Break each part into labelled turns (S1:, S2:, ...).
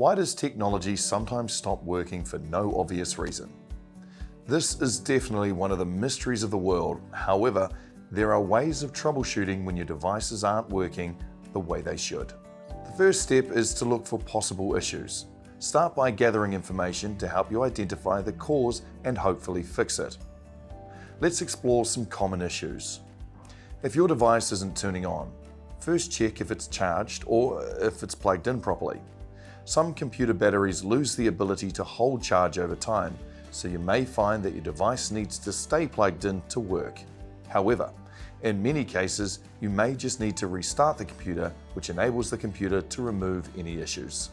S1: Why does technology sometimes stop working for no obvious reason? This is definitely one of the mysteries of the world. However, there are ways of troubleshooting when your devices aren't working the way they should. The first step is to look for possible issues. Start by gathering information to help you identify the cause and hopefully fix it. Let's explore some common issues. If your device isn't turning on, first check if it's charged or if it's plugged in properly. Some computer batteries lose the ability to hold charge over time, so you may find that your device needs to stay plugged in to work. However, in many cases, you may just need to restart the computer, which enables the computer to remove any issues.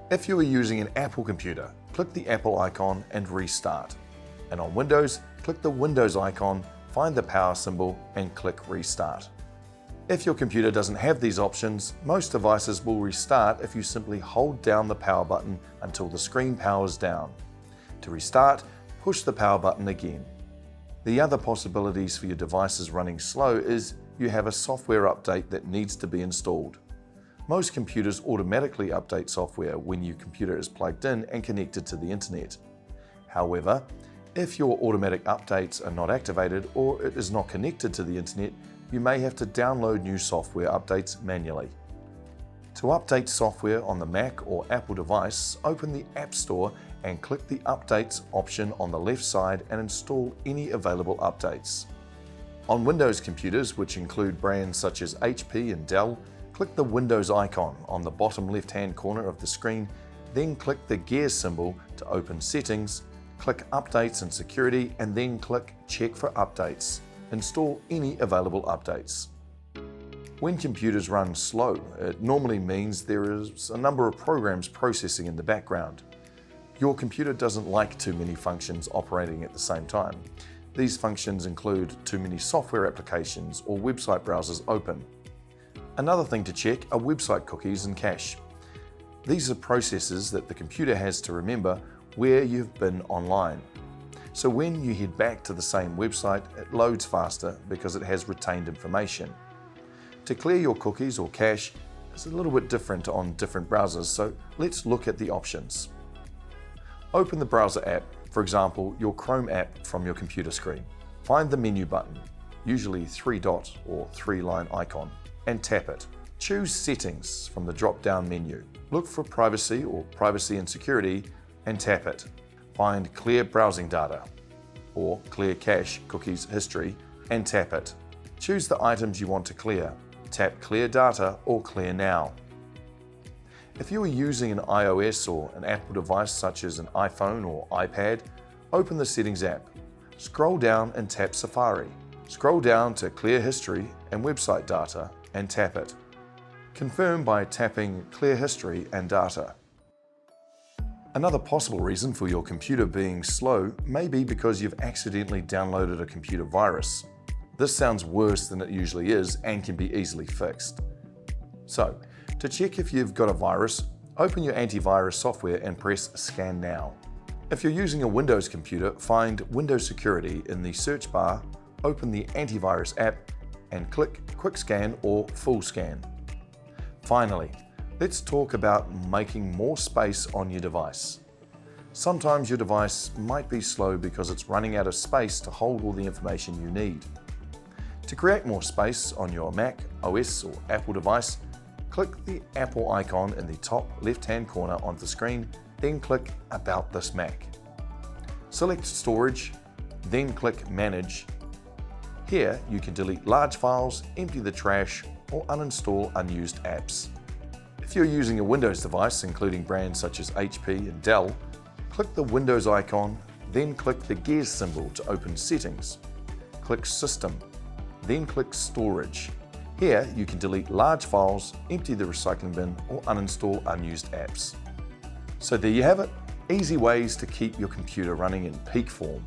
S1: If you are using an Apple computer, click the Apple icon and restart. And on Windows, click the Windows icon, find the power symbol and click Restart. If your computer doesn't have these options, most devices will restart if you simply hold down the power button until the screen powers down. To restart, push the power button again. The other possibilities for your devices running slow is you have a software update that needs to be installed. Most computers automatically update software when your computer is plugged in and connected to the internet. However, if your automatic updates are not activated or it is not connected to the internet, you may have to download new software updates manually. To update software on the Mac or Apple device, open the App Store and click the Updates option on the left side and install any available updates. On Windows computers, which include brands such as HP and Dell, click the Windows icon on the bottom left-hand corner of the screen, then click the gear symbol to open Settings, click Updates and Security, and then click Check for Updates. Install any available updates. When computers run slow, it normally means there is a number of programs processing in the background. Your computer doesn't like too many functions operating at the same time. These functions include too many software applications or website browsers open. Another thing to check are website cookies and cache. These are processes that the computer has to remember where you've been online. So when you head back to the same website, it loads faster because it has retained information. To clear your cookies or cache is a little bit different on different browsers, so let's look at the options. Open the browser app, for example, your Chrome app from your computer screen. Find the menu button, usually 3-dot or 3-line icon, and tap it. Choose Settings from the drop-down menu. Look for Privacy or Privacy and Security and tap it. Find Clear Browsing Data or Clear Cache Cookies History and tap it. Choose the items you want to clear. Tap Clear Data or Clear Now. If you are using an iOS or an Apple device such as an iPhone or iPad, open the Settings app. Scroll down and tap Safari. Scroll down to Clear History and Website Data and tap it. Confirm by tapping Clear History and Data. Another possible reason for your computer being slow may be because you've accidentally downloaded a computer virus. This sounds worse than it usually is and can be easily fixed. So, to check if you've got a virus, open your antivirus software and press Scan Now. If you're using a Windows computer, find Windows Security in the search bar, open the antivirus app and click Quick Scan or Full Scan. Finally, let's talk about making more space on your device. Sometimes your device might be slow because it's running out of space to hold all the information you need. To create more space on your Mac, OS or Apple device, click the Apple icon in the top left-hand corner on the screen, then click About this Mac. Select Storage, then click Manage. Here you can delete large files, empty the trash, or uninstall unused apps. If you're using a Windows device, including brands such as HP and Dell, click the Windows icon, then click the gears symbol to open Settings. Click System, then click Storage. Here you can delete large files, empty the recycling bin, or uninstall unused apps. So there you have it, easy ways to keep your computer running in peak form.